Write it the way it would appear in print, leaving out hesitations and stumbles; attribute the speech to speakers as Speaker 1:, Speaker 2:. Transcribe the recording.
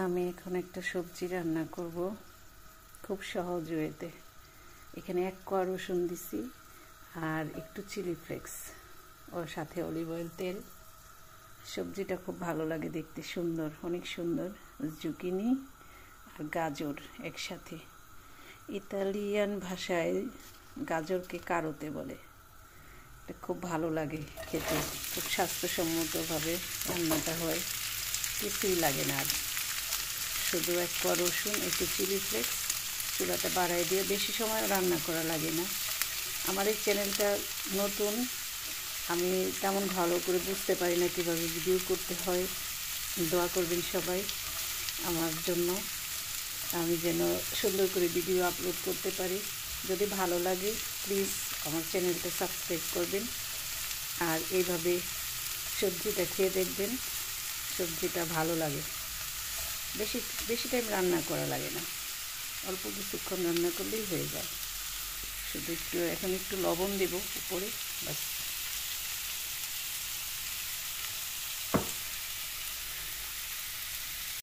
Speaker 1: আমি এখন একটা সবজি রান্না করব, খুব সহজ ওয়েতে। এখানে 1 কোয়া রসুন দিছি আর একটু চিলি ফ্লেক্স, ওর সাথে অলিভ অয়েল, তেল। সবজিটা খুব ভালো লাগে দেখতে, সুন্দর, অনেক সুন্দর। জুকিনি আর গাজর একসাথে। ইতালিয়ান ভাষায় গাজরকে কারোতে বলে। এটা খুব ভালো লাগে খেতে, খুব স্বাস্থ্যসম্মতভাবে রান্নাটা হয়, কিছুই লাগে না। আর শুধু 1 কোয়া রসুন, একটু চিলি ফ্লেক্স, চুলাটা বাড়াই দিয়ে বেশি সময় রান্না করা লাগে না। আমার এই চ্যানেলটা নতুন, আমি তেমন ভালো করে বুঝতে পারি না কীভাবে ভিডিও করতে হয়। দোয়া করবেন সবাই আমার জন্য, আমি যেন সুন্দর করে ভিডিও আপলোড করতে পারি। যদি ভালো লাগে প্লিজ আমার চ্যানেলটা সাবস্ক্রাইব করবেন, আর এইভাবে সবজিটা খেয়ে দেখবেন, সবজিটা ভালো লাগে। বেশি বেশি টাইম রান্না করা লাগে না, অল্প কিছুক্ষণ রান্না করলেই হয়ে যায়। শুধু একটু এখন একটু লবণ দেব উপরে, ব্যাস।